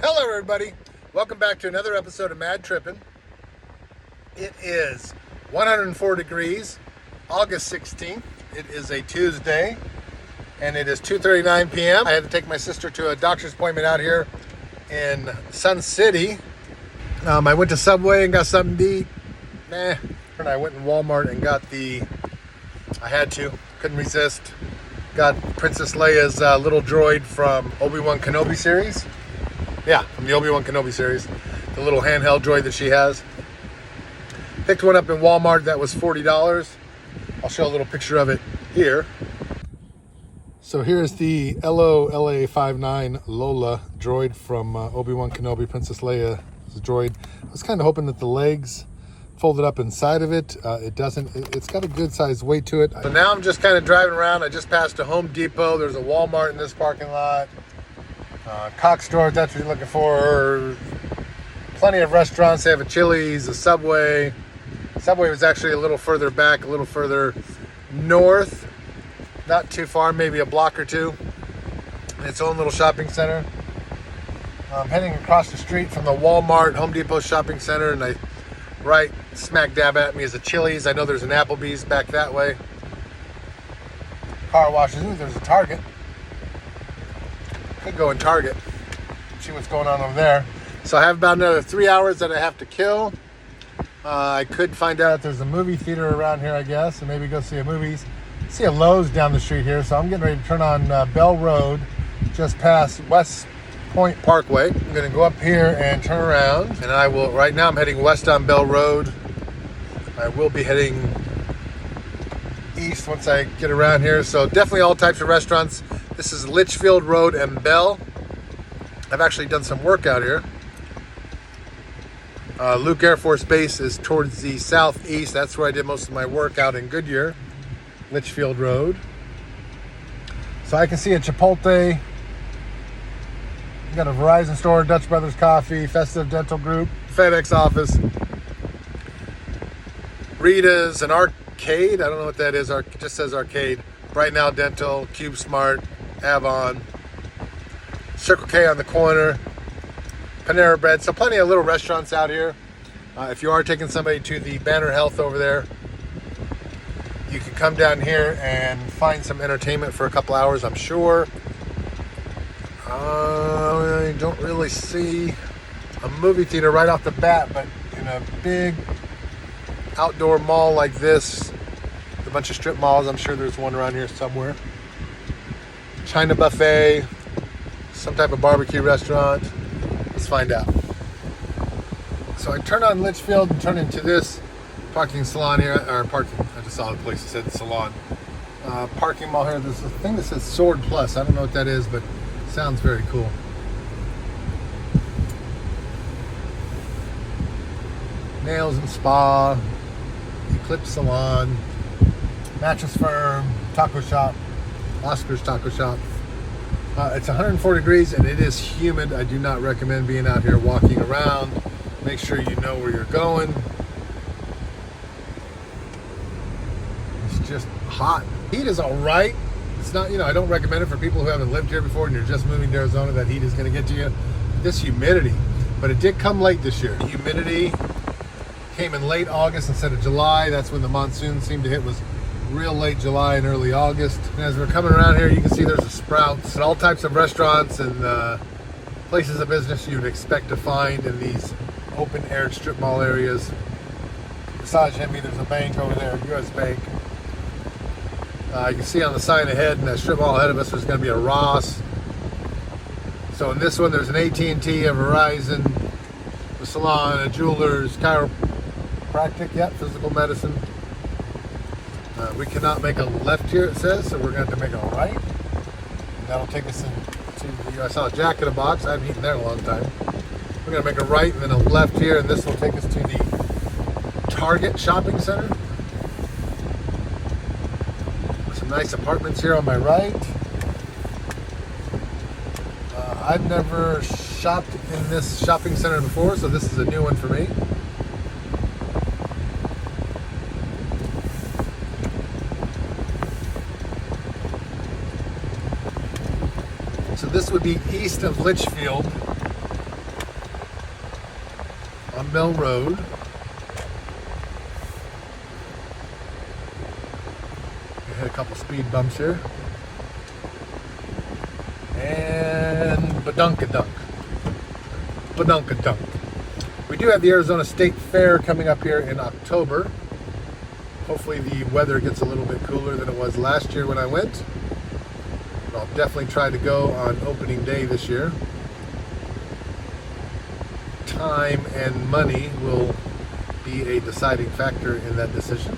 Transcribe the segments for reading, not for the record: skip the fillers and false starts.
Hello everybody, welcome back to another episode of Mad Trippin'. It is 104 degrees, August 16th. It is a Tuesday, and it is 2:39 p.m. I had to take my sister to a doctor's appointment out here in Sun City. I went to Subway and got something to eat. And I went in Walmart and got I had to, couldn't resist. Got Princess Leia's little droid from Obi-Wan Kenobi series. Yeah, from the Obi-Wan Kenobi series. The little handheld droid that she has. Picked one up in Walmart that was $40. I'll show a little picture of it here. So here's the LOLA59 Lola droid from Obi-Wan Kenobi, Princess Leia. It's a droid. I was kind of hoping that the legs folded up inside of it. It doesn't. It's got a good sized weight to it. So now I'm just kind of driving around. I just passed a Home Depot. There's a Walmart in this parking lot. Cox store, if that's what you're looking for. Plenty of restaurants. They have a Chili's, a Subway. Subway was actually a little further back, a little further north. Not too far, maybe a block or two. Its own little shopping center. I'm heading across the street from the Walmart Home Depot shopping center, and right smack dab at me is a Chili's. I know there's an Applebee's back that way. Car washes. Ooh, there's a Target. Could go in Target. See what's going on over there. So I have about another 3 hours that I have to kill. I could find out if there's a movie theater around here, I guess, and maybe go see a movie. See a Lowe's down the street here, so I'm getting ready to turn on Bell Road, just past West Point Parkway. I'm going to go up here and turn around, and I will. Right now, I'm heading west on Bell Road. I will be heading east once I get around here. So definitely all types of restaurants. This is Litchfield Road and Bell. I've actually done some work out here. Luke Air Force Base is towards the southeast. That's where I did most of my work out in Goodyear, Litchfield Road. So I can see a Chipotle. You got a Verizon store, Dutch Brothers Coffee, Festive Dental Group, FedEx office, Rita's, an arcade. I don't know what that is. It just says arcade. Right Now Dental, Cube Smart, Avon, Circle K on the corner, Panera Bread. So plenty of little restaurants out here. If you are taking somebody to the Banner Health over there, you can come down here and find some entertainment for a couple hours, I'm sure. I don't really see a movie theater right off the bat, but in a big outdoor mall like this, a bunch of strip malls, I'm sure there's one around here somewhere. China buffet, some type of barbecue restaurant. Let's find out. So I turn on Litchfield and turn into this parking salon here, or parking, I just saw the place that said salon. Parking mall here. There's a thing that says Sword Plus. I don't know what that is, but it sounds very cool. Nails and Spa, Eclipse Salon, Mattress Firm, Taco Shop, Oscar's Taco Shop. It's 104 degrees and it is humid. I do not recommend being out here walking around. Make sure you know where you're going. It's just hot. Heat is all right. It's not, I don't recommend it for people who haven't lived here before and you're just moving to Arizona. That heat is going to get to you. This humidity, but it did come late this year. Humidity came in late August instead of July. That's when the monsoon seemed to hit, was real late July and early August. And as we're coming around here, you can see there's a Sprouts and all types of restaurants and places of business you'd expect to find in these open air strip mall areas. Besides Hemi, there's a bank over there, US Bank. You can see on the sign ahead in that strip mall ahead of us, there's going to be a Ross. So in this one, there's an AT&T, a Verizon, a salon, a jeweler's, chiropractic, physical medicine. We cannot make a left here, it says, so we're going to have to make a right. And that'll take us into I saw a Jack in the Box. I haven't eaten there in a long time. We're going to make a right and then a left here, and this will take us to the Target shopping center. Some nice apartments here on my right. I've never shopped in this shopping center before, so this is a new one for me. So this would be east of Litchfield. on Bell Road. We hit a couple speed bumps here. And badunkadunk. Badunkadunk. We do have the Arizona State Fair coming up here in October. Hopefully the weather gets a little bit cooler than it was last year when I went. But I'll definitely try to go on opening day this year. Time and money will be a deciding factor in that decision.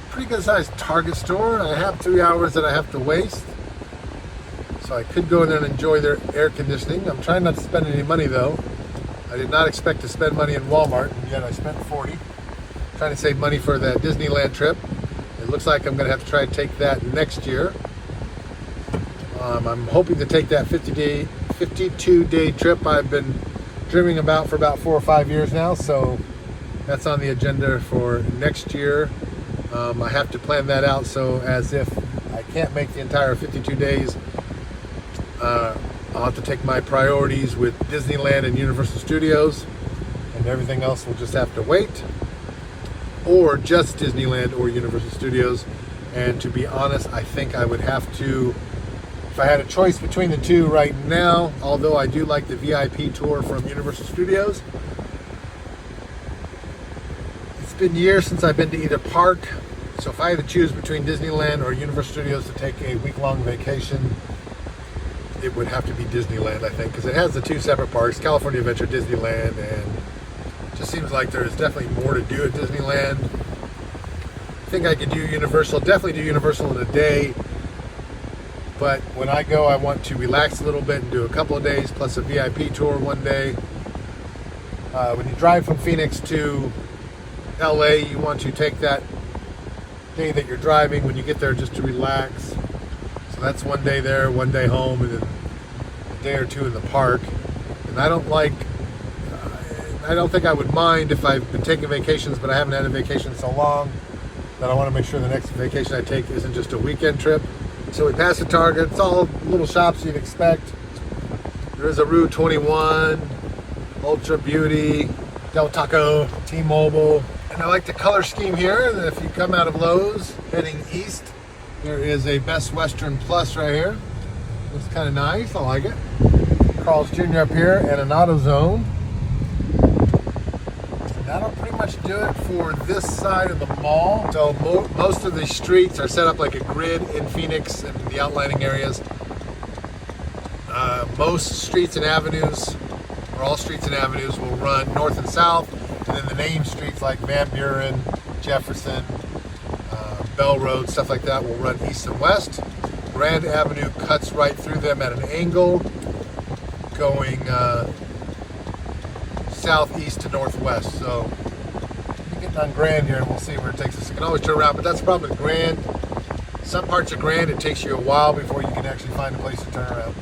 Pretty good sized Target store. I have 3 hours that I have to waste. So I could go in there and enjoy their air conditioning. I'm trying not to spend any money though. I did not expect to spend money in Walmart, and yet I spent 40. Trying to save money for that Disneyland trip. It looks like I'm going to have to try to take that next year. I'm hoping to take that 52-day trip I've been dreaming about for about 4 or 5 years now. So that's on the agenda for next year. I have to plan that out so as if I can't make the entire 52 days, I'll have to take my priorities with Disneyland and Universal Studios, and everything else will just have to wait. Or just Disneyland or Universal Studios. And to be honest, I think I would have to, if I had a choice between the two right now, although I do like the VIP tour from Universal Studios, it's been years since I've been to either park. So if I had to choose between Disneyland or Universal Studios to take a week-long vacation, it would have to be Disneyland, I think, because it has the two separate parks, California Adventure, Disneyland, and just seems like there's definitely more to do at Disneyland. I think I could do Universal, definitely do Universal in a day, but when I go, I want to relax a little bit and do a couple of days, plus a VIP tour one day. When you drive from Phoenix to LA, you want to take that day that you're driving when you get there just to relax. So that's one day there, one day home, and then a day or two in the park. And I don't think I would mind if I've been taking vacations, but I haven't had a vacation so long that I want to make sure the next vacation I take isn't just a weekend trip. So we passed the Target. It's all little shops you'd expect. There is a Rue 21, Ultra Beauty, Del Taco, T-Mobile. And I like the color scheme here. If you come out of Lowe's heading east, there is a Best Western Plus right here. Looks kind of nice. I like it. Carl's Jr. up here and an AutoZone. That'll pretty much do it for this side of the mall. So most of the streets are set up like a grid in Phoenix and the outlining areas. Most streets and avenues, or all streets and avenues, will run north and south, and then the named streets like Van Buren, Jefferson, Bell Road, stuff like that will run east and west. Grand Avenue cuts right through them at an angle, going southeast to northwest. So we get on Grand here and we'll see where it takes us. You can always turn around, but that's the problem with Grand. Some parts of Grand, it takes you a while before you can actually find a place to turn around.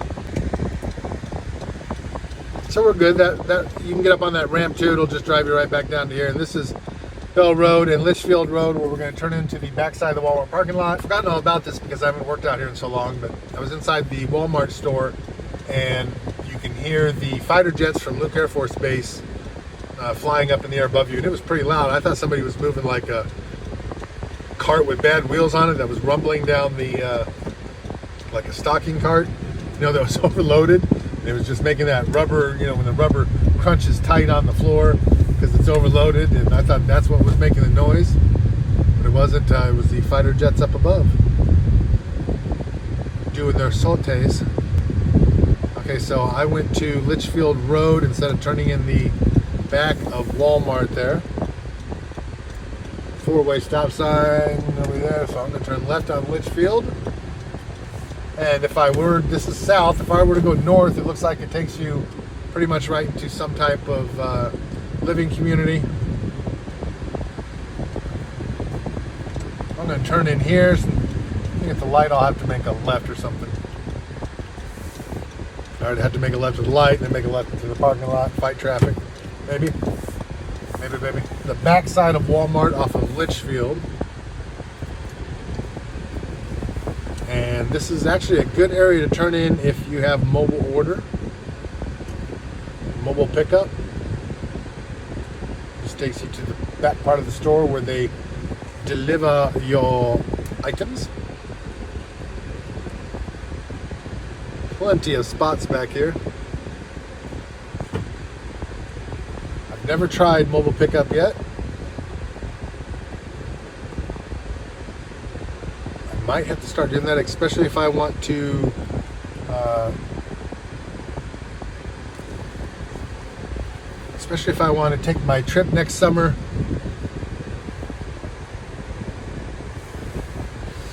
So we're good. That you can get up on that ramp too. It'll just drive you right back down to here. And this is Bell Road and Litchfield Road, where we're going to turn into the backside of the Walmart parking lot. I've forgotten all about this because I haven't worked out here in so long, but I was inside the Walmart store and you can hear the fighter jets from Luke Air Force Base flying up in the air above you, and it was pretty loud. I thought somebody was moving like a cart with bad wheels on it that was rumbling down the like a stocking cart, that was overloaded. And it was just making that rubber, when the rubber crunches tight on the floor because it's overloaded, and I thought that's what was making the noise, but it wasn't. It was the fighter jets up above doing their sautés. Okay, so I went to Litchfield Road instead of turning in the back of Walmart there. Four-way stop sign over there, so I'm going to turn left on Litchfield. And this is south, if I were to go north, it looks like it takes you pretty much right into some type of living community. I'm going to turn in here. So I think at the light I'll have to make a left or something. I already have to make a left at the light, then make a left into the parking lot, fight traffic. Maybe. The back side of Walmart off of Litchfield. And this is actually a good area to turn in if you have mobile order, mobile pickup. just takes you to the back part of the store where they deliver your items. Plenty of spots back here. I've never tried mobile pickup yet. I might have to start doing that, especially if I want to take my trip next summer.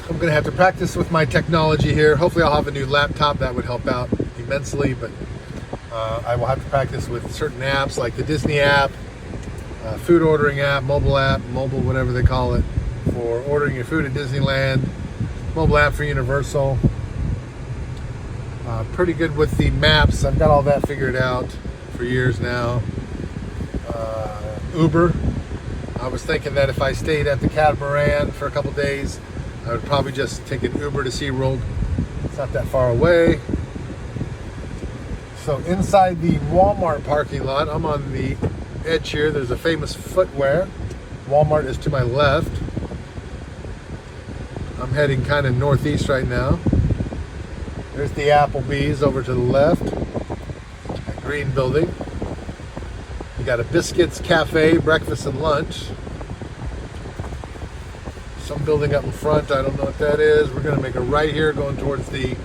I'm going to have to practice with my technology here. Hopefully I'll have a new laptop. That would help out immensely, but I will have to practice with certain apps like the Disney app, food ordering app, mobile, whatever they call it, for ordering your food at Disneyland, mobile app for Universal. Pretty good with the maps. I've got all that figured out for years now. Uber. I was thinking that if I stayed at the Catamaran for a couple days, I would probably just take an Uber to SeaWorld. It's not that far away. So inside the Walmart parking lot, I'm on the edge here. There's a famous footwear. Walmart is to my left. I'm heading kind of northeast right now. There's the Applebee's over to the left. That green building. You got a Biscuits Cafe, breakfast and lunch. Some building up in front, I don't know what that is. We're going to make a right here going towards the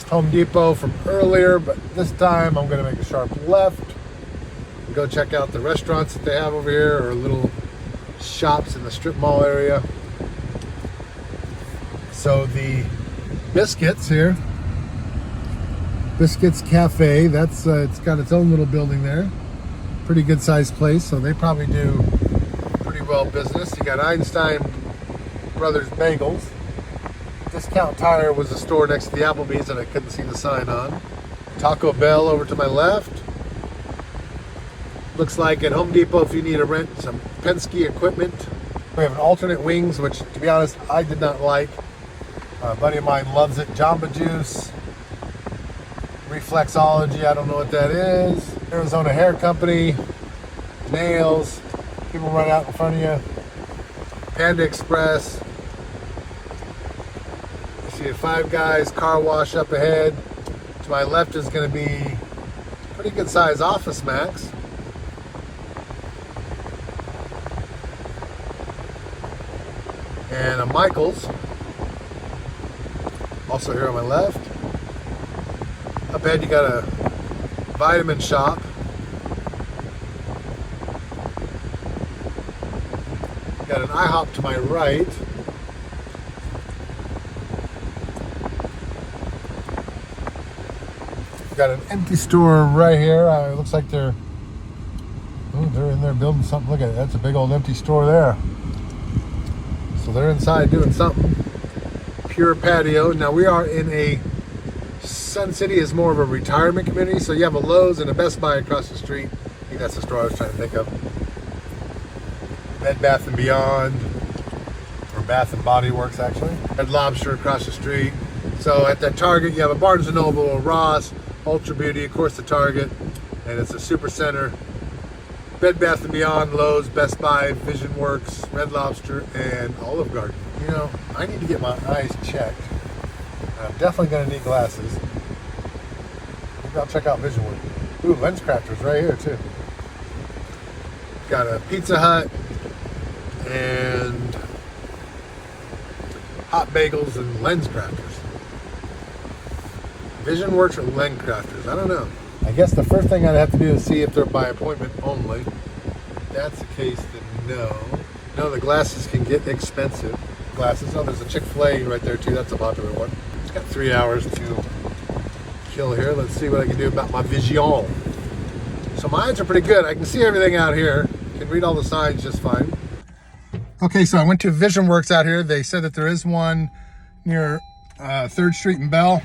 Home Depot from earlier, but this time I'm going to make a sharp left and go check out the restaurants that they have over here, or little shops in the strip mall area. So the Biscuits here, Biscuits Cafe, that's it's got its own little building there. Pretty good sized place, so they probably do pretty well business. You got Einstein Brothers Bagels. Discount Tire was a store next to the Applebee's that I couldn't see the sign on. Taco Bell over to my left. Looks like at Home Depot if you need to rent some Penske equipment. We have an alternate wings, which to be honest I did not like. A buddy of mine loves it. Jamba Juice, Reflexology, I don't know what that is. Arizona Hair Company, nails, people run out in front of you. Panda Express. I see a Five Guys car wash up ahead. To my left is going to be a pretty good size Office Max. And a Michael's. Also here on my left. Up ahead you got a Vitamin Shop. Got an IHOP to my right. Got an empty store right here. It looks like they're in there building something. Look at it. That's a big old empty store there. So they're inside doing something. Pure patio. Now we are in a Sun City is more of a retirement community, so you have a Lowe's and a Best Buy across the street. I think that's the store I was trying to think of. Bed Bath & Beyond, or Bath & Body Works actually. Red Lobster across the street. So at that Target you have a Barnes & Noble, a Ross, Ultra Beauty, of course the Target, and it's a super center. Bed Bath & Beyond, Lowe's, Best Buy, Vision Works, Red Lobster, and Olive Garden. You know, I need to get my eyes checked. I'm definitely going to need glasses. Maybe I'll check out Vision Works. Ooh, Lens Crafters right here too. Got a Pizza Hut and Hot Bagels and Lens Crafters. Vision Works or Lens Crafters, I don't know. I guess the first thing I'd have to do is see if they're by appointment only. If that's the case, then no. No, the glasses can get expensive. Glasses. Oh, there's a Chick-fil-A right there too. That's a popular one. It's got 3 hours to kill here. Let's see what I can do about my vision. So my eyes are pretty good. I can see everything out here. Can read all the signs just fine. Okay, so I went to Vision Works out here. They said that there is one near 3rd Street and Bell.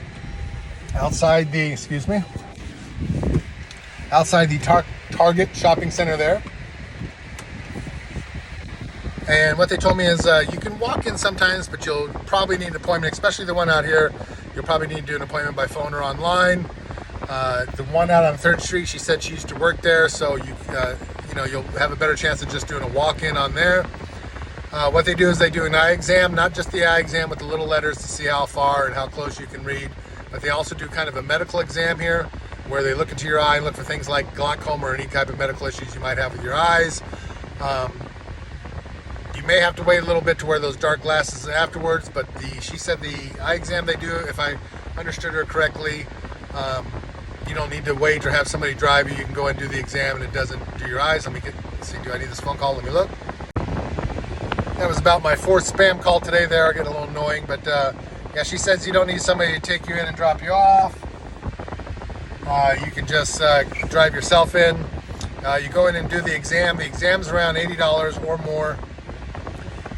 Outside the, outside the Target shopping center there. And what they told me is you can walk in sometimes, but you'll probably need an appointment, especially the one out here. You'll probably need to do an appointment by phone or online. The one out on 3rd Street, she said she used to work there, so you you'll have a better chance of just doing a walk-in on there. What they do is they do an eye exam, not just the eye exam with the little letters to see how far and how close you can read, but they also do kind of a medical exam here where they look into your eye and look for things like glaucoma or any type of medical issues you might have with your eyes. You may have to wait a little bit to wear those dark glasses afterwards, but she said the eye exam they do, if I understood her correctly, you don't need to wait or have somebody drive you. You can go and do the exam and it doesn't do your eyes. Let me see, do I need this phone call? Let me look. That was about my fourth spam call today there. I get a little annoying, but yeah, she says you don't need somebody to take you in and drop you off. You can just drive yourself in. You go in and do the exam. The exam's around $80 or more,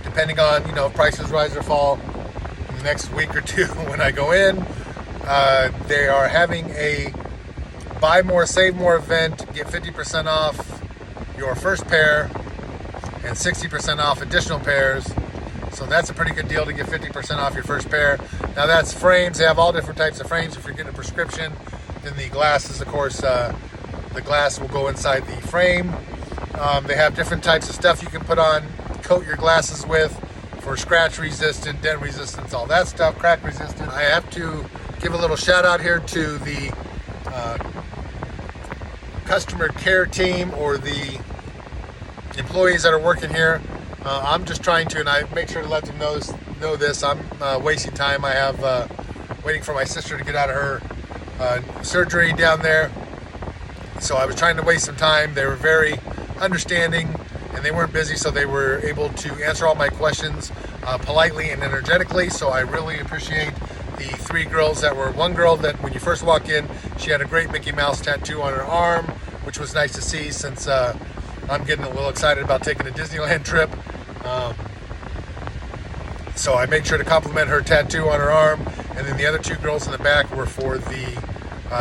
depending on, if prices rise or fall in the next week or two when I go in. They are having a buy more, save more event. Get 50% off your first pair and 60% off additional pairs. So that's a pretty good deal to get 50% off your first pair. Now that's frames. They have all different types of frames. If you're getting a prescription, then the glasses, of course, the glass will go inside the frame. They have different types of stuff you can put on, coat your glasses with for scratch resistant, dent resistance, all that stuff, crack resistant. I have to give a little shout out here to the customer care team or the employees that are working here. I'm just trying to, and I make sure to let them know this. I'm wasting time. I have waiting for my sister to get out of her surgery down there. So I was trying to waste some time. They were very understanding and they weren't busy, so they were able to answer all my questions politely and energetically. So I really appreciate the three girls one girl that when you first walk in, she had a great Mickey Mouse tattoo on her arm, which was nice to see since I'm getting a little excited about taking a Disneyland trip. So I made sure to compliment her tattoo on her arm. And then the other two girls in the back were for the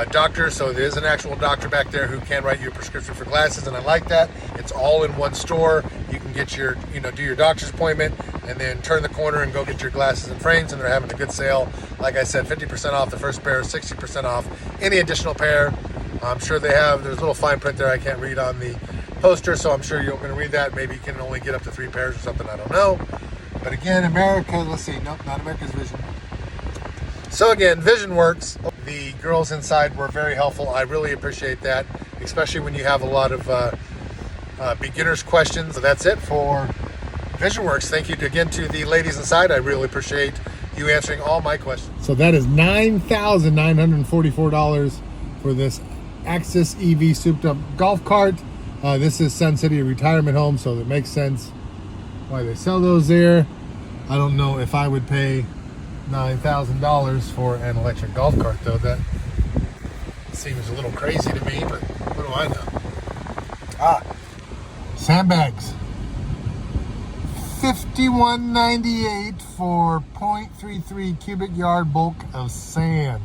doctor. So there is an actual doctor back there who can write you a prescription for glasses. And I like that. It's all in one store. You can get your, do your doctor's appointment and then turn the corner and go get your glasses and frames. And they're having a good sale. Like I said, 50% off the first pair, 60% off any additional pair. I'm sure there's a little fine print there I can't read on the poster, so I'm sure you're going to read that. Maybe you can only get up to 3 pairs or something, I don't know. But again, America, let's see, nope, not America's Vision. So again, Vision works. The girls inside were very helpful. I really appreciate that, especially when you have a lot of beginners questions. So that's it for Vision Works. Thank you again to the ladies inside. I really appreciate you answering all my questions. So that is $9,944 for this Axis EV souped up golf cart. This is Sun City Retirement Home, so it makes sense why they sell those there. I don't know if I would pay $9,000 for an electric golf cart, though. That seems a little crazy to me, but what do I know? Sandbags. $51.98 for 0.33 cubic yard bulk of sand.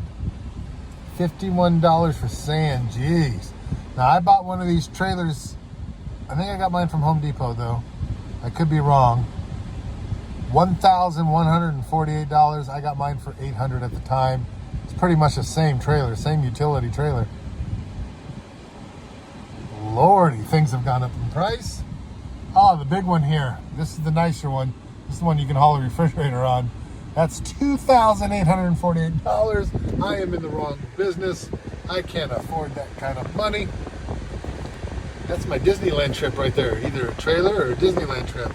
$51 for sand, jeez. Now I bought one of these trailers. I think I got mine from Home Depot though. I could be wrong. $1,148. I got mine for $800 at the time. It's pretty much the same trailer, same utility trailer. Lordy, things have gone up in price. Oh, the big one here. This is the nicer one. This is the one you can haul a refrigerator on. That's $2,848. I am in the wrong business. I can't afford that kind of money. That's my Disneyland trip right there. Either a trailer or a Disneyland trip.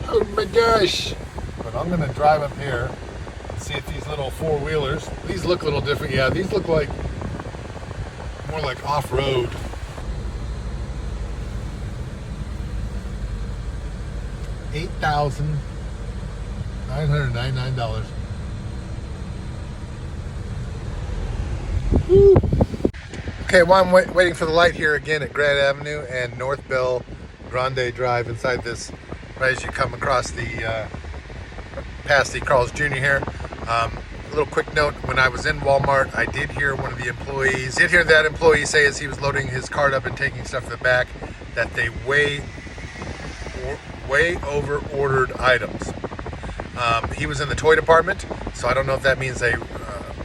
Oh my gosh. But I'm going to drive up here and see if these little four-wheelers, these look a little different. Yeah, these look like more like off-road. $8,999. Woo. Okay, while I'm waiting for the light here again at Grand Avenue and North Bell Grande Drive inside this, right as you come across the, past the Carl's Jr. here. A little quick note, when I was in Walmart, I did hear one of the employees, that employee say as he was loading his cart up and taking stuff to the back, that they way over ordered items. He was in the toy department, so I don't know if that means they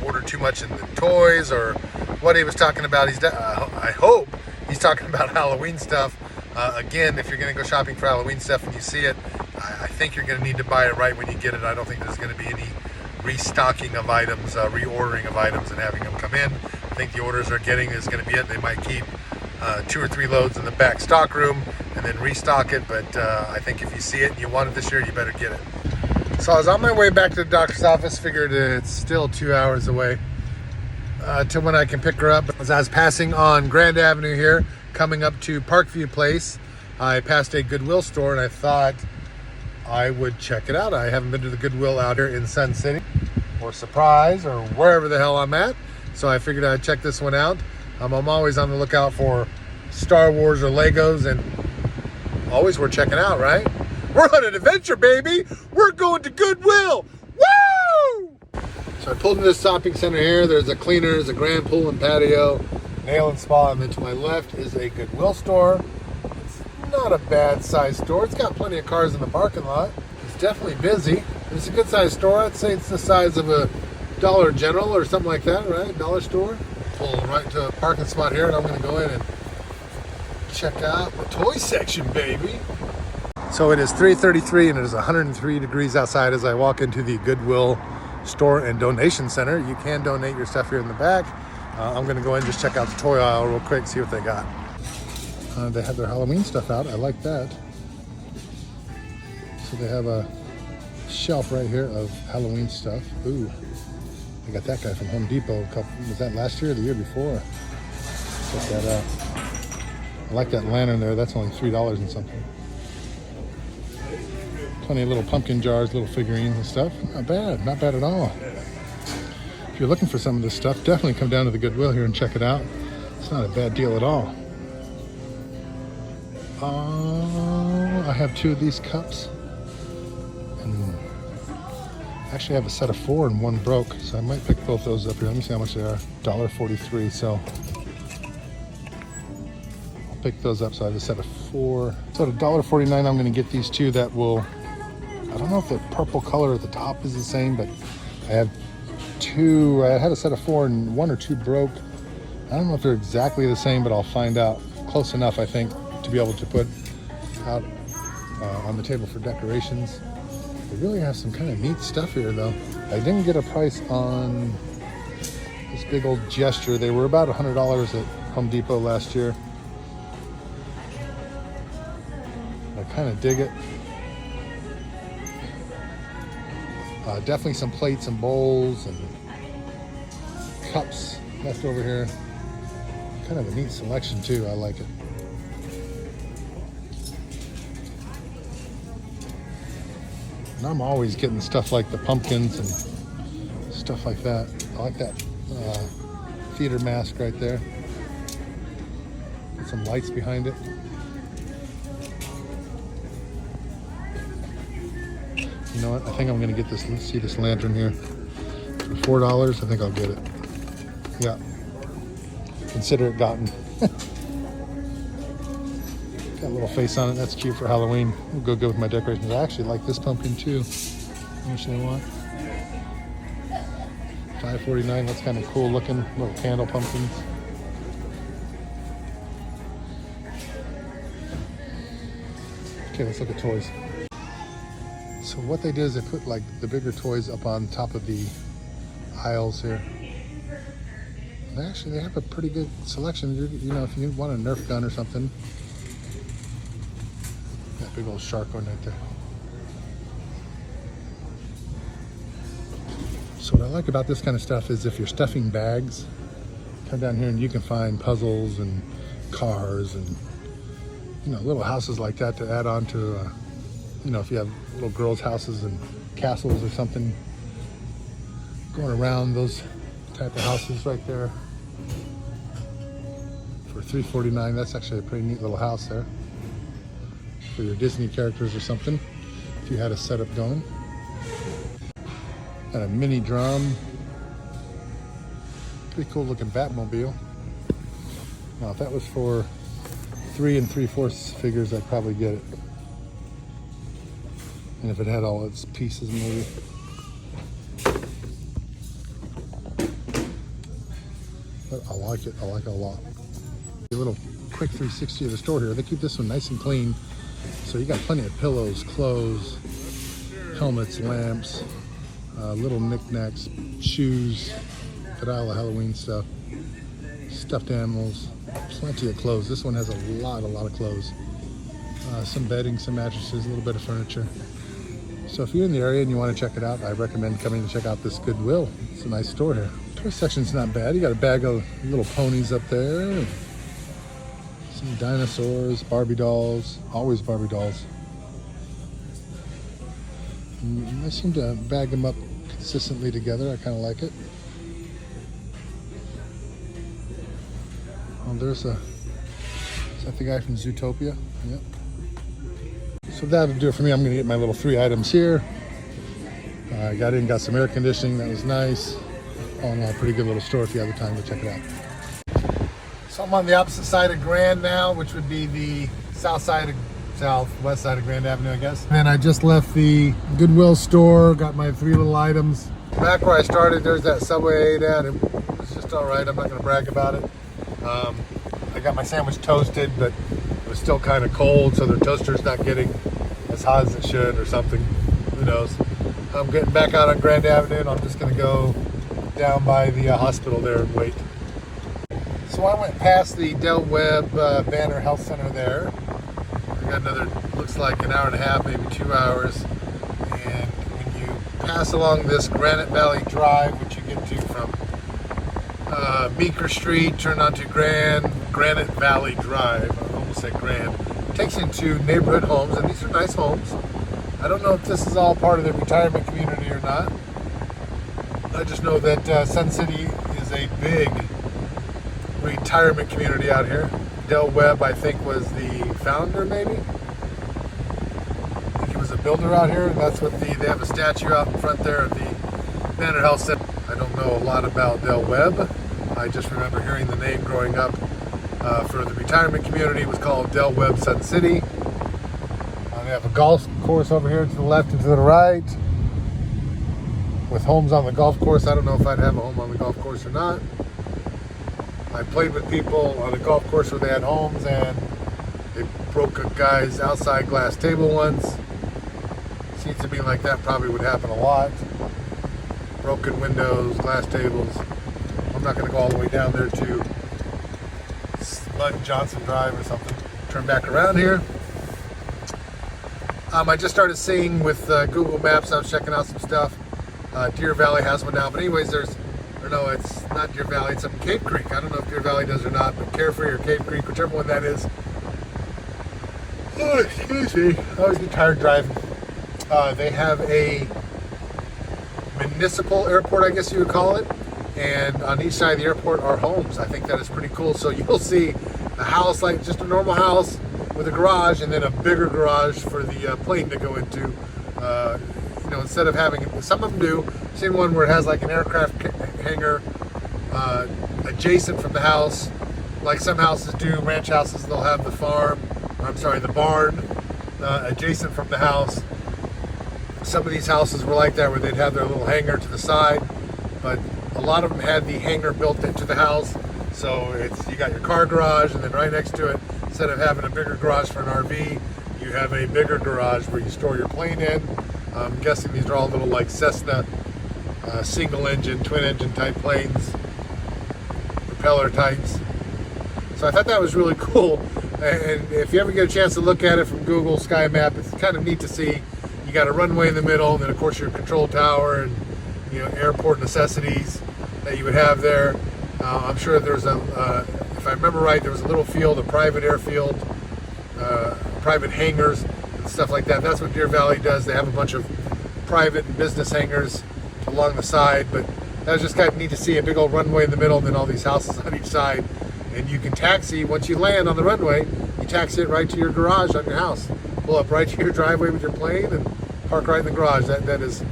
ordered too much in the toys or what he was talking about. I hope he's talking about Halloween stuff, Again, if you're going to go shopping for Halloween stuff and you see it, I think you're going to need to buy it right when you get it. I don't think there's going to be any restocking of items, reordering of items and having them come in. I think the orders they're getting is going to be it. They might keep 2 or 3 loads in the back stock room and then restock it, but I think if you see it and you want it this year, you better get it. So I was on my way back to the doctor's office, figured it's still 2 hours away to when I can pick her up. As I was passing on Grand Avenue here, coming up to Parkview Place, I passed a Goodwill store and I thought I would check it out. I haven't been to the Goodwill out here in Sun City or Surprise or wherever the hell I'm at. So I figured I'd check this one out. I'm always on the lookout for Star Wars or Legos, and always worth checking out, right? We're on an adventure, baby. We're going to Goodwill. Woo! So I pulled into this shopping center here. There's a cleaner, there's a grand pool and patio, nail and spa, and then to my left is a Goodwill store. It's not a bad sized store. It's got plenty of cars in the parking lot. It's definitely busy. It's a good sized store. I'd say it's the size of a Dollar General or something like that, right? Dollar store. Pull right to a parking spot here, and I'm going to go in and check out the toy section, baby. So it is 3:33 and it is 103 degrees outside as I walk into the Goodwill store and donation center. You can donate your stuff here in the back. I'm going to go in and just check out the toy aisle real quick, see what they got. They have their Halloween stuff out. I like that. So they have a shelf right here of Halloween stuff. Ooh, I got that guy from Home Depot. Was that last year or the year before? Check that out. I like that lantern there. That's only $3 and something. Plenty of little pumpkin jars, little figurines and stuff. Not bad. Not bad at all. If you're looking for some of this stuff, definitely come down to the Goodwill here and check it out. It's not a bad deal at all. I have 2 of these cups. And actually I have a set of 4 and 1 broke. So I might pick both those up here. Let me see how much they are. $1.43. So pick those up. So I have a set of 4. So at $1.49, I'm going to get these 2 that will, I don't know if the purple color at the top is the same, but I have 2. I had a set of 4 and 1 or 2 broke. I don't know if they're exactly the same, but I'll find out. Close enough, I think, to be able to put out on the table for decorations. They really have some kind of neat stuff here, though. I didn't get a price on this big old gesture. They were about $100 at Home Depot last year. I kind of dig it. Definitely some plates and bowls and cups left over here. Kind of a neat selection too. I like it. And I'm always getting stuff like the pumpkins and stuff like that. I like that theater mask right there. Get some lights behind it. You know what? I think I'm going to get this. Let's see this lantern here. For $4, I think I'll get it. Yeah. Consider it gotten. Got a little face on it. That's cute for Halloween. We'll go good with my decorations. I actually like this pumpkin too. How much do I want? $5.49. That's kind of cool looking. Little candle pumpkins. Okay, let's look at toys. So what they did is they put like the bigger toys up on top of the aisles here. And actually, they have a pretty good selection. You know, if you want a Nerf gun or something. That big old shark one right there. So what I like about this kind of stuff is if you're stuffing bags, come down here and you can find puzzles and cars and, you know, little houses like that to add on to, you know, if you have little girls' houses and castles or something, going around those type of houses right there. For $3.49, that's actually a pretty neat little house there. For your Disney characters or something, if you had a setup going. And a mini drum. Pretty cool looking Batmobile. Now if that was for 3 3/4 figures, I'd probably get it. And if it had all its pieces maybe. But I like it a lot. A little quick 360 of the store here. They keep this one nice and clean. So you got plenty of pillows, clothes, helmets, lamps, little knickknacks, shoes, got all the Halloween stuff, stuffed animals, plenty of clothes. This one has a lot of clothes. Some bedding, some mattresses, a little bit of furniture. So if you're in the area and you want to check it out, I recommend coming to check out this Goodwill. It's a nice store here. Toy section's not bad. You got a bag of little ponies up there. Some dinosaurs, Barbie dolls, always Barbie dolls. And they seem to bag them up consistently together. I kind of like it. Oh, is that the guy from Zootopia? Yep. So that'll do it for me. I'm going to get my little 3 items here. I got some air conditioning. That was nice. All in all, a pretty good little store if you have the time to check it out. So I'm on the opposite side of Grand now, which would be the southwest side of Grand Avenue, I guess. And I just left the Goodwill store, got my 3 little items. Back where I started, there's that Subway I ate at. It was just all right. I'm not going to brag about it. I got my sandwich toasted, but it was still kind of cold, so the toaster's not getting as hot as it should or something. Who knows? I'm getting back out on Grand Avenue, and I'm just going to go down by the hospital there and wait. So I went past the Del Webb Banner Health Center there. I got another, looks like an hour and a half, maybe 2 hours. And when you pass along this Granite Valley Drive, which you get to from Meeker Street, turn onto Granite Valley Drive, I almost said Grand, takes you into neighborhood homes, and these are nice homes. I don't know if this is all part of the retirement community or not. I just know that Sun City is a big retirement community out here. Del Webb, I think, was the founder, maybe? I think he was a builder out here. That's what they have a statue out in front there of the Banner Health Center. I don't know a lot about Del Webb. I just remember hearing the name growing up. For the retirement community, it was called Del Webb Sun City. They have a golf course over here to the left and to the right, with homes on the golf course. I don't know if I'd have a home on the golf course or not. I played with people on a golf course where they had homes, and they broke a guy's outside glass table once. Seems to me like that probably would happen a lot. Broken windows, glass tables. I'm not going to go all the way down there to Bud Johnson Drive or something. Turn back around here. I just started seeing with Google Maps. I was checking out some stuff. Deer Valley has one now, but anyways, it's not Deer Valley, it's up in Cave Creek. I don't know if Deer Valley does or not, but Carefree or Cave Creek, whichever one that is. Oh, excuse me, I always get tired driving. They have a municipal airport, I guess you would call it, and on each side of the airport are homes. I think that is pretty cool. So you'll see a house, like just a normal house with a garage, and then a bigger garage for the plane to go into. Instead of having, some of them do. I've seen one where it has like an aircraft hangar adjacent from the house, like some houses do, ranch houses. They'll have the barn adjacent from the house. Some of these houses were like that, where they'd have their little hangar to the side, but a lot of them had the hangar built into the house. So you got your car garage, and then right next to it, instead of having a bigger garage for an RV, you have a bigger garage where you store your plane in. I'm guessing these are all little like Cessna single engine, twin engine type planes, propeller types. So I thought that was really cool. And if you ever get a chance to look at it from Google Sky Map, it's kind of neat to see. You got a runway in the middle, and then of course your control tower and airport necessities that you would have there. I'm sure there's if I remember right, there was a little field, a private airfield, private hangars and stuff like that. That's what Deer Valley does. They have a bunch of private and business hangars along the side, but that was just kind of neat to see a big old runway in the middle and then all these houses on each side. And you can taxi, once you land on the runway, you taxi it right to your garage on your house. Pull up right to your driveway with your plane and park right in the garage. That is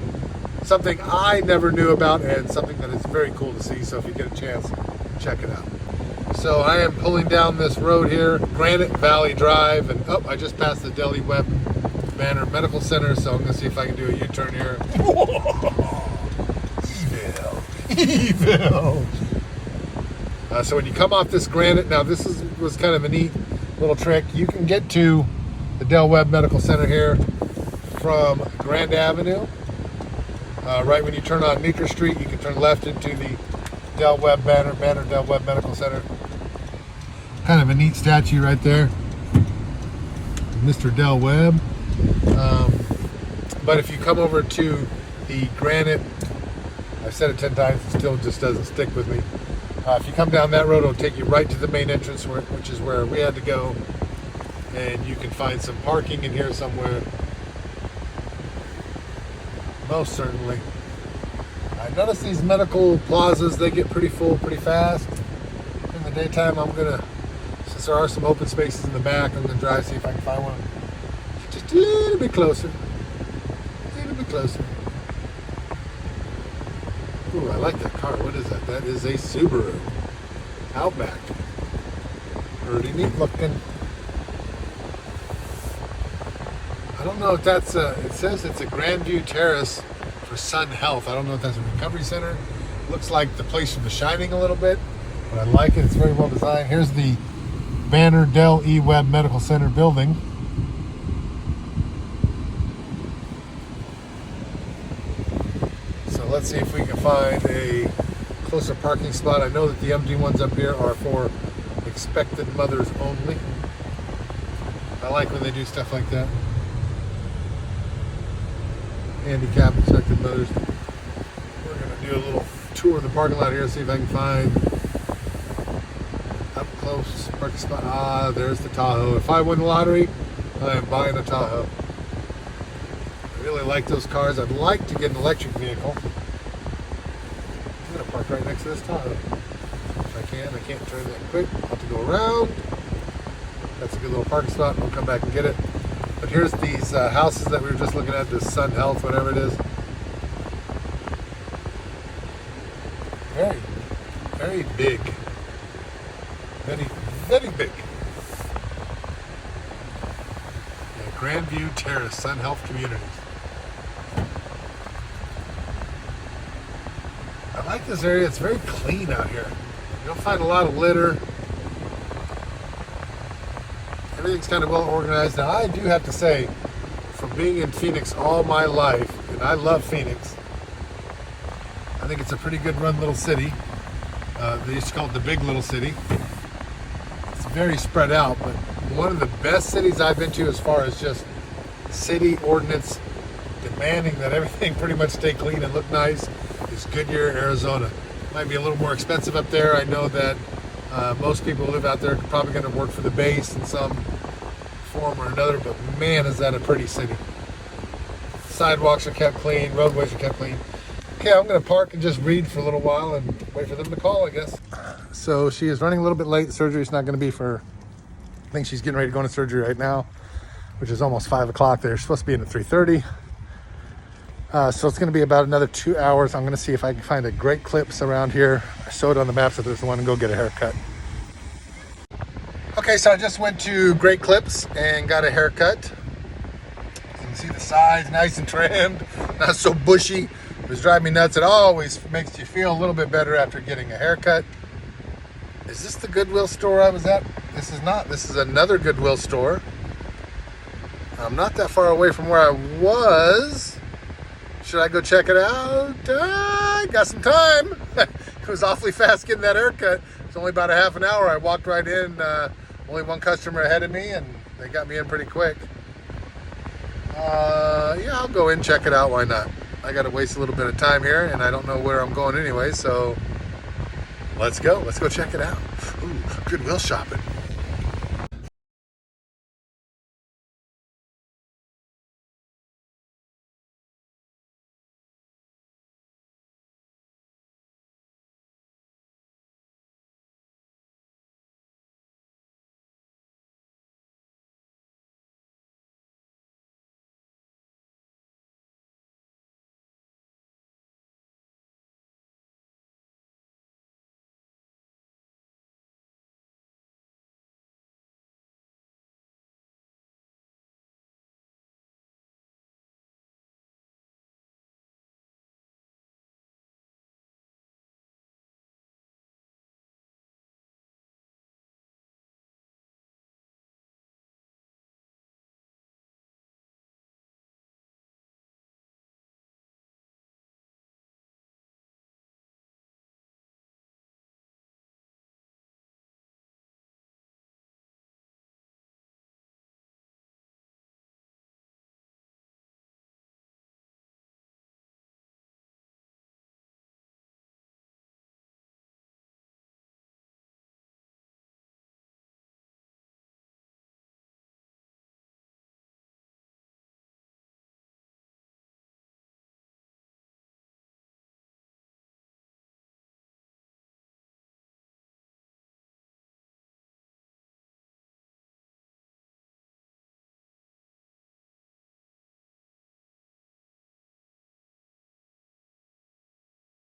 something I never knew about, and something that is very cool to see. So if you get a chance, check it out. So I am pulling down this road here, Granite Valley Drive, and I just passed the Del Webb Banner Medical Center, so I'm going to see if I can do a U-turn here. Evil. So when you come off this Granite, now was kind of a neat little trick. You can get to the Del Webb Medical Center here from Grand Avenue. Right when you turn on Meeker Street, you can turn left into the Del Webb Banner Del Webb Medical Center. Kind of a neat statue right there, Mr. Del Webb. But if you come over to the Granite, I've said it 10 times, it still just doesn't stick with me. If you come down that road, it'll take you right to the main entrance, which is where we had to go. And you can find some parking in here somewhere. Most certainly. I notice these medical plazas, they get pretty full pretty fast. In the daytime, since there are some open spaces in the back, I'm gonna drive, see if I can find one just a little bit closer. A little bit closer. Ooh, I like that car. What is that? That is a Subaru Outback. Pretty neat looking. I don't know if that's it says it's a Grandview Terrace for Sun Health. I don't know if that's a recovery center. Looks like the place from The Shining a little bit, but I like it. It's very well designed. Here's the Banner Del E. Webb Medical Center building. So let's see if we can find a closer parking spot. I know that the empty ones up here are for expectant mothers only. I like when they do stuff like that. Handicap expected mothers. We're going to do a little tour of the parking lot here, see if I can find up close parking spot. Ah, there's the Tahoe. If I win the lottery, I am buying a Tahoe. I really like those cars. I'd like to get an electric vehicle. I'm going to park right next to this Tahoe. If I can. I can't turn that quick. I'll have to go around. That's a good little parking spot. We'll come back and get it. But here's these houses that we were just looking at, this Sun Health, whatever it is. Very, very big. Very, very big. Yeah, Grandview Terrace, Sun Health Communities. I like this area. It's very clean out here. You don't find a lot of litter. Everything's kind of well organized. Now, I do have to say, from being in Phoenix all my life, and I love Phoenix, I think it's a pretty good run little city. They used to call it the big little city. It's very spread out, but one of the best cities I've been to as far as just city ordinance demanding that everything pretty much stay clean and look nice is Goodyear, Arizona. Might be a little more expensive up there. I know that most people who live out there are probably going to work for the base in some form or another, but man, is that a pretty city. Sidewalks are kept clean, roadways are kept clean. Okay, I'm going to park and just read for a little while and wait for them to call, I guess. So she is running a little bit late. The surgery's not going to be for, I think she's getting ready to go into surgery right now, which is almost 5 o'clock. They're supposed to be in at 3:30. So it's going to be about another 2 hours. I'm going to see if I can find a Great Clips around here. I showed on the map that there's one, and go get a haircut. Okay, so I just went to Great Clips and got a haircut. You can see the sides, nice and trimmed, not so bushy. It was driving me nuts. It always makes you feel a little bit better after getting a haircut. Is this the Goodwill store I was at? This is not. This is another Goodwill store. I'm not that far away from where I was. Should I go check it out? I got some time. It was awfully fast getting that haircut. It's only about a half an hour. I walked right in. Only one customer ahead of me, and they got me in pretty quick. Yeah, I'll go in and check it out. Why not? I got to waste a little bit of time here, and I don't know where I'm going anyway, so let's go. Let's go check it out. Ooh, Goodwill shopping.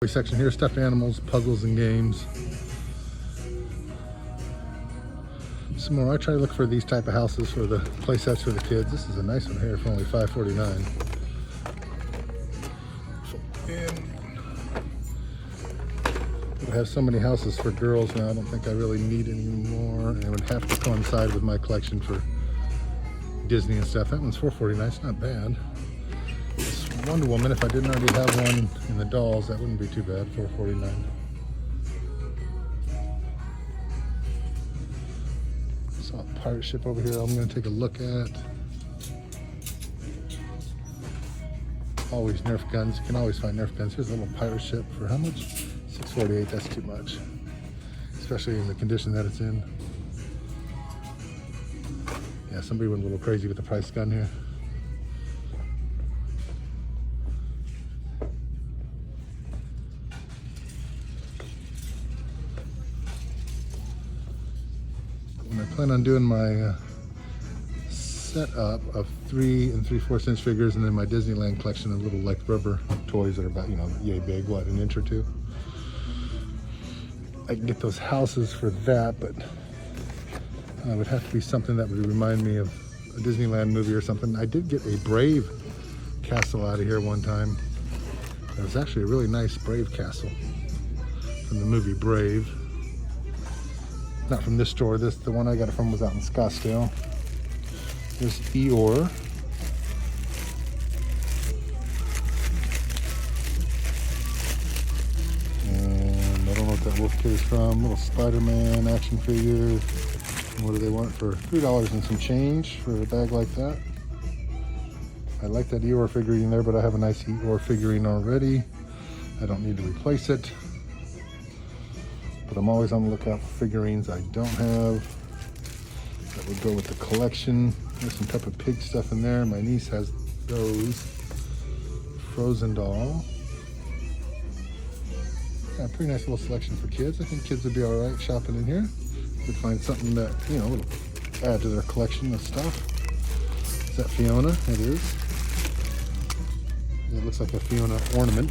Section here, stuffed animals, puzzles, and games. Some more. I try to look for these type of houses for the play sets for the kids. This is a nice one here for only $5.49. And I have so many houses for girls now. I don't think I really need any more. And it would have to coincide with my collection for Disney and stuff. That one's $4.49. It's not bad. This Wonder Woman, if I didn't already have one in the dolls, that wouldn't be too bad. $4.49. Saw a pirate ship over here I'm going to take a look at. Always Nerf guns. You can always find Nerf guns. Here's a little pirate ship for how much? $6.48. That's too much, especially in the condition that it's in. Yeah, somebody went a little crazy with the price gun here. When I plan on doing my setup of 3 3/4 inch figures and then my Disneyland collection of little like rubber toys that are about, you know, yay big, what, an inch or two. I can get those houses for that, but it would have to be something that would remind me of a Disneyland movie or something. I did get a Brave castle out of here one time. It was actually a really nice Brave castle from the movie Brave. Not from this store. The one I got it from was out in Scottsdale. There's Eeyore. And I don't know what that wolf kid is from. Little Spider-Man action figure. What do they want for $3 and some change for a bag like that? I like that Eeyore figurine there, but I have a nice Eeyore figurine already. I don't need to replace it. But I'm always on the lookout for figurines I don't have that would go with the collection. There's some Peppa Pig stuff in there. My niece has those. Frozen doll. Yeah, pretty nice little selection for kids. I think kids would be all right shopping in here. Could find something that, you know, will add to their collection of stuff. Is that Fiona? It is. It looks like a Fiona ornament.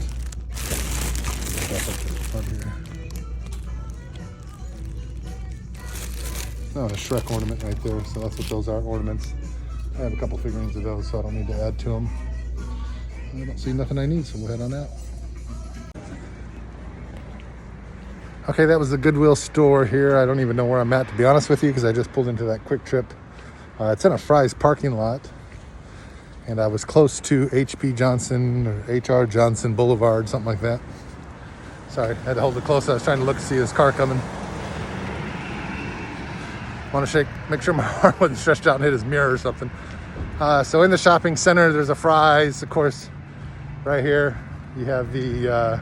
Back up to the front here. Oh, a Shrek ornament right there. So that's what those are, ornaments. I have a couple figurines of those, so I don't need to add to them. I don't see nothing I need, so we'll head on out. Okay, that was the Goodwill store here. I don't even know where I'm at, to be honest with you, because I just pulled into that Quick Trip. It's in a Fry's parking lot. And I was close to H.P. Johnson or H.R. Johnson Boulevard, something like that. Sorry, I had to hold it close. I was trying to look to see this car coming. Want to make sure my arm wasn't stretched out and hit his mirror or something. So in the shopping center, there's a Fry's, of course, right here. You have the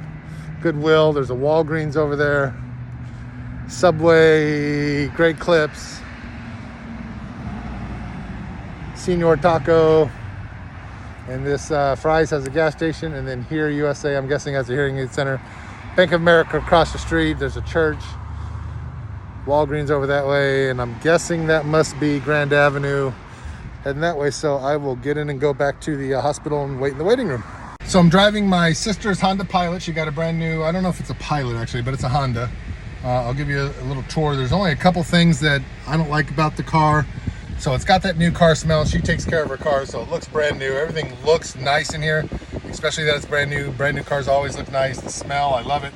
Goodwill. There's a Walgreens over there. Subway, Great Clips, Senior Taco, and this Fry's has a gas station, and then here USA, I'm guessing, has a hearing aid center. Bank of America across the street. There's a church. Walgreens over that way, and I'm guessing that must be Grand Avenue heading that way. So I will get in and go back to the hospital and wait in the waiting room. So I'm driving my sister's Honda Pilot. She got a brand new, I don't know if it's a Pilot actually, but it's a Honda. I'll give you a little tour. There's only a couple things that I don't like about the car. So it's got that new car smell. She takes care of her car, so it looks brand new. Everything looks nice in here, especially that it's brand new. Brand new cars always look nice. The smell, I love it.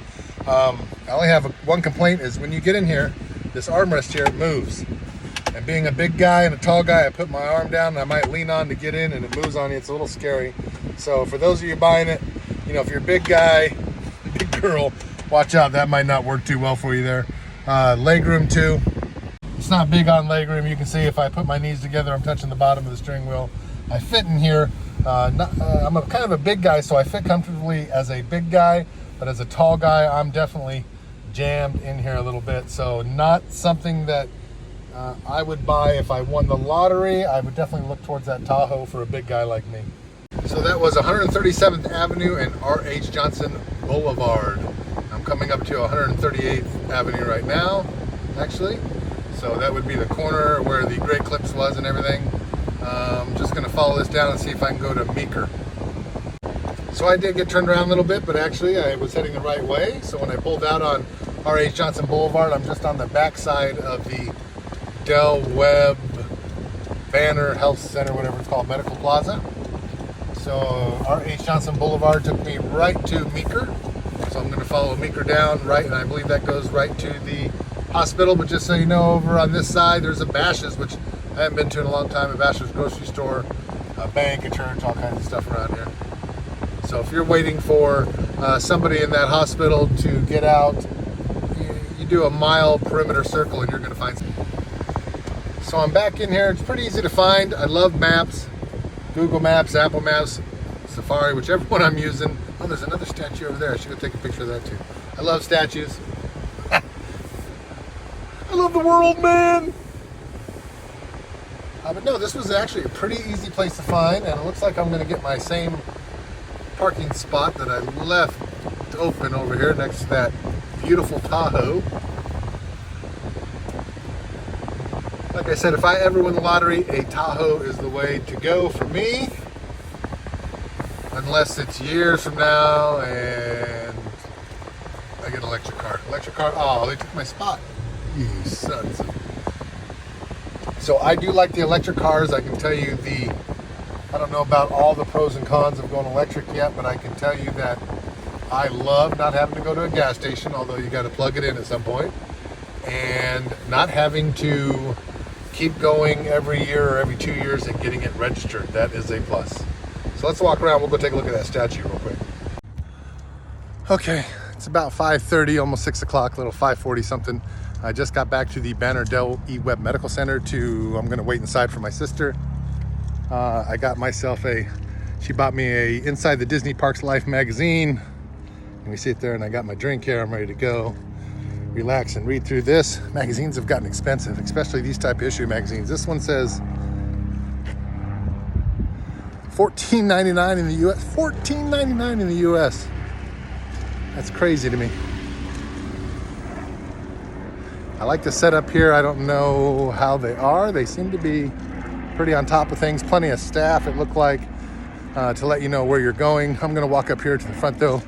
I only have one complaint is when you get in here, this armrest here moves. And being a big guy and a tall guy, I put my arm down and I might lean on to get in and it moves on you. It's a little scary. So for those of you buying it, you know, if you're a big guy, big girl, watch out. That might not work too well for you there. Legroom too. It's not big on legroom. You can see if I put my knees together, I'm touching the bottom of the steering wheel. I fit in here. I'm kind of a big guy, so I fit comfortably as a big guy. But as a tall guy, I'm definitely jammed in here a little bit. So not something that I would buy if I won the lottery. I would definitely look towards that Tahoe for a big guy like me. So that was 137th Avenue and R.H. Johnson Boulevard. I'm coming up to 138th Avenue right now, actually. So that would be the corner where the Great Clips was and everything. I'm just gonna follow this down and see if I can go to Meeker. So I did get turned around a little bit, but actually I was heading the right way. So when I pulled out on R.H. Johnson Boulevard, I'm just on the backside of the Del Webb Banner Health Center, whatever it's called, Medical Plaza. So R.H. Johnson Boulevard took me right to Meeker. So I'm going to follow Meeker down right, and I believe that goes right to the hospital. But just so you know, over on this side, there's a Bash's, which I haven't been to in a long time, a Bash's grocery store, a bank, a church, all kinds of stuff around here. So if you're waiting for somebody in that hospital to get out, you do a mile perimeter circle and you're going to find something. So I'm back in here. It's pretty easy to find. I love maps, Google Maps, Apple Maps, Safari, whichever one I'm using. Oh, there's another statue over there. I should go take a picture of that too. I love statues. I love the world, man. But no, this was actually a pretty easy place to find, and it looks like I'm going to get my same parking spot that I left open over here next to that beautiful Tahoe. Like I said, if I ever win the lottery, a Tahoe is the way to go for me. Unless it's years from now and I get an electric car. Electric car, oh, they took my spot. You sons of... So I do like the electric cars. I can tell you I don't know about all the pros and cons of going electric yet, but I can tell you that I love not having to go to a gas station, although you got to plug it in at some point, and not having to keep going every year or every 2 years and getting it registered. That is a plus. So let's walk around. We'll go take a look at that statue real quick. Okay, it's about 5:30, almost 6 o'clock, a little 5:40 something. I just got back to the Banner Del E. Webb Medical Center I'm going to wait inside for my sister. I got myself she bought me a Inside the Disney Parks Life magazine. And we sit there and I got my drink here. I'm ready to go relax and read through this. Magazines have gotten expensive, especially these type of issue magazines. This one says $14.99 in the US. $14.99 in the US. That's crazy to me. I like the setup here. I don't know how they are. They seem to be pretty on top of things. Plenty of staff, it looked like, to let you know where you're going. I'm going to walk up here to the front, though,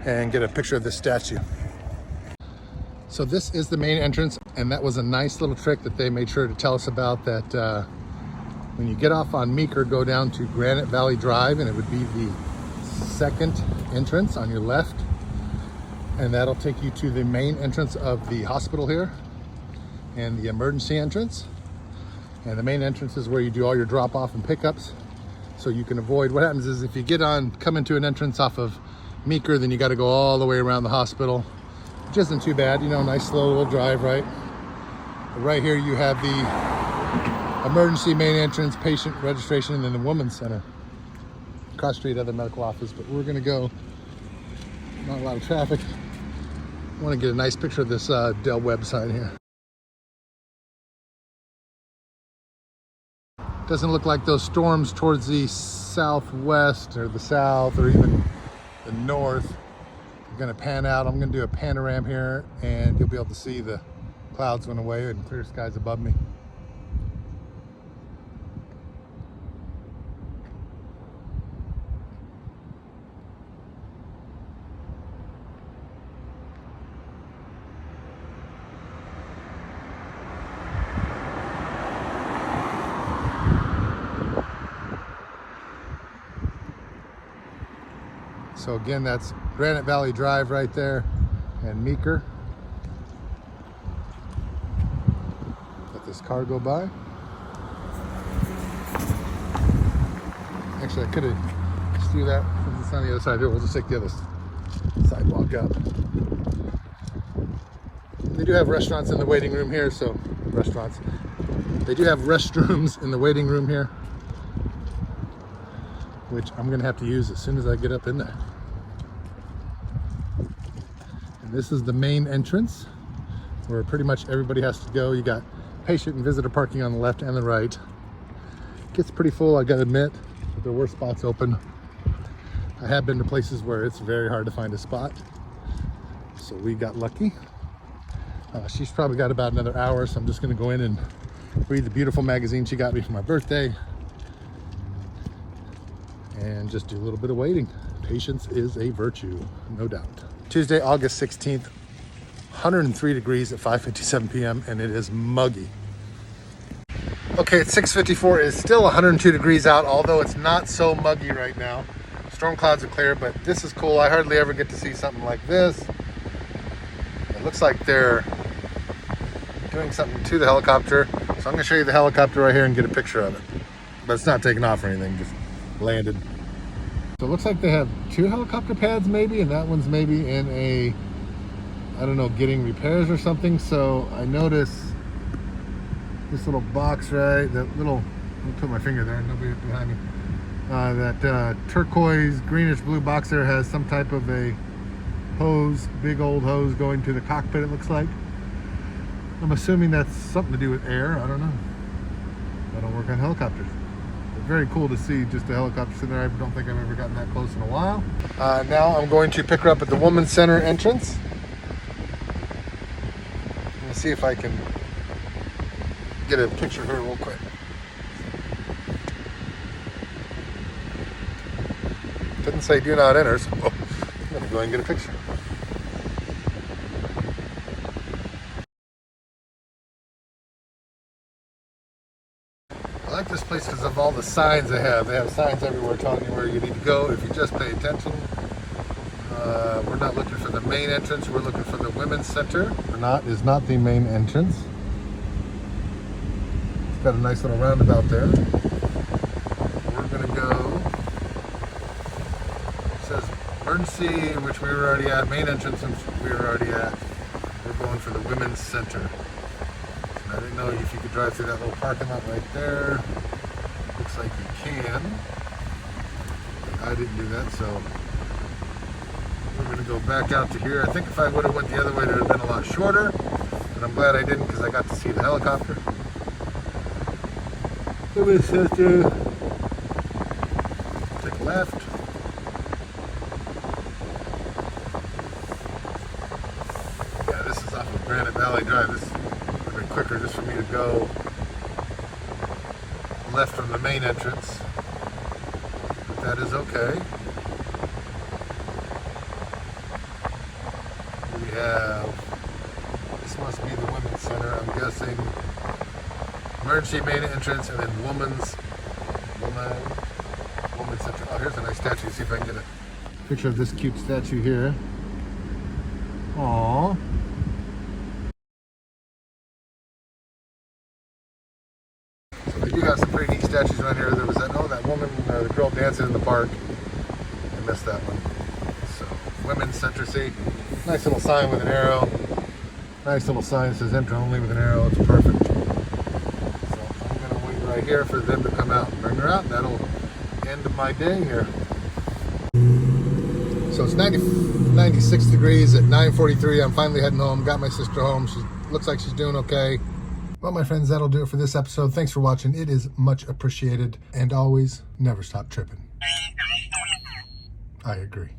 and get a picture of this statue. So this is the main entrance, and that was a nice little trick that they made sure to tell us about, that when you get off on Meeker, go down to Granite Valley Drive, and it would be the second entrance on your left. And that'll take you to the main entrance of the hospital here and the emergency entrance. And the main entrance is where you do all your drop off and pickups. So you can avoid, what happens is if you come into an entrance off of Meeker, then you got to go all the way around the hospital, which isn't too bad, nice slow little drive, right? But right here you have the emergency main entrance, patient registration, and then the women's center. Cross street, other medical office, but we're gonna go, not a lot of traffic. I want to get a nice picture of this Del Webb sign here. Doesn't look like those storms towards the southwest or the south or even the north are going to pan out. I'm going to do a panorama here and you'll be able to see the clouds went away and clear skies above me. So again, that's Granite Valley Drive right there and Meeker. Let this car go by. Actually, I could have just do that since it's on the other side here. We'll just take the other sidewalk up. They do have restaurants in the waiting room here, so they do have restrooms in the waiting room here, which I'm gonna have to use as soon as I get up in there. And this is the main entrance where pretty much everybody has to go. You got patient and visitor parking on the left and the right. It gets pretty full, I gotta admit, but there were spots open. I have been to places where it's very hard to find a spot, so we got lucky. She's probably got about another hour, so I'm just gonna go in and read the beautiful magazine she got me for my birthday and just do a little bit of waiting Patience is a virtue, no doubt. Tuesday, August 16th, 103 degrees at 5:57 p.m. and it is muggy. Okay, it's 6:54. It's still 102 degrees out, although it's not so muggy right now. Storm clouds are clear, but this is cool. I hardly ever get to see something like this. It looks like they're doing something to the helicopter. So I'm going to show you the helicopter right here and get a picture of it. But it's not taking off or anything, just landed. So it looks like they have 2 helicopter pads maybe, and that one's maybe in a, I don't know, getting repairs or something. So I notice this little box, right? That little, I'll put my finger there, nobody behind me. That turquoise, greenish blue box there has some type of a hose, big old hose going to the cockpit, it looks like. I'm assuming that's something to do with air. I don't know. I don't work on helicopters. But very cool to see just a helicopter sitting there. I don't think I've ever gotten that close in a while. Now I'm going to pick her up at the Women's Center entrance. Let's see if I can get a picture of her real quick. Didn't say do not enter, so I'm going to go and get a picture. I like this place because of all the signs they have. They have signs everywhere telling you where you need to go if you just pay attention. We're not looking for the main entrance. We're looking for the Women's Center. Is not the main entrance. It's got a nice little roundabout there. We're going to go. It says emergency, which we were already at. Main entrance, which we were already at. We're going for the Women's Center. I didn't know if you could drive through that little parking lot right there. Looks like you can. I didn't do that, so we're going to go back out to here. I think if I would have went the other way, it would have been a lot shorter. But I'm glad I didn't because I got to see the helicopter. Women's Center. Take a left. Yeah, this is off of Granite Valley Drive. This quicker just for me to go left from the main entrance, but that is okay. We have, this must be the Women's Center, I'm guessing. Emergency main entrance and then Women's Center. Oh, here's a nice statue. See if I can get a picture of this cute statue here. Aww. They do have some pretty neat statues around here. There was that woman, the girl dancing in the park. I missed that one. So, Women's Center, see? Nice little sign with an arrow. Nice little sign that says enter only with an arrow. It's perfect. So, I'm going to wait right here for them to come out and bring her out. That'll end my day here. So, it's 96 degrees at 9:43. I'm finally heading home. Got my sister home. She looks like she's doing okay. Well, my friends, that'll do it for this episode. Thanks for watching. It is much appreciated. And always, never stop tripping. I agree.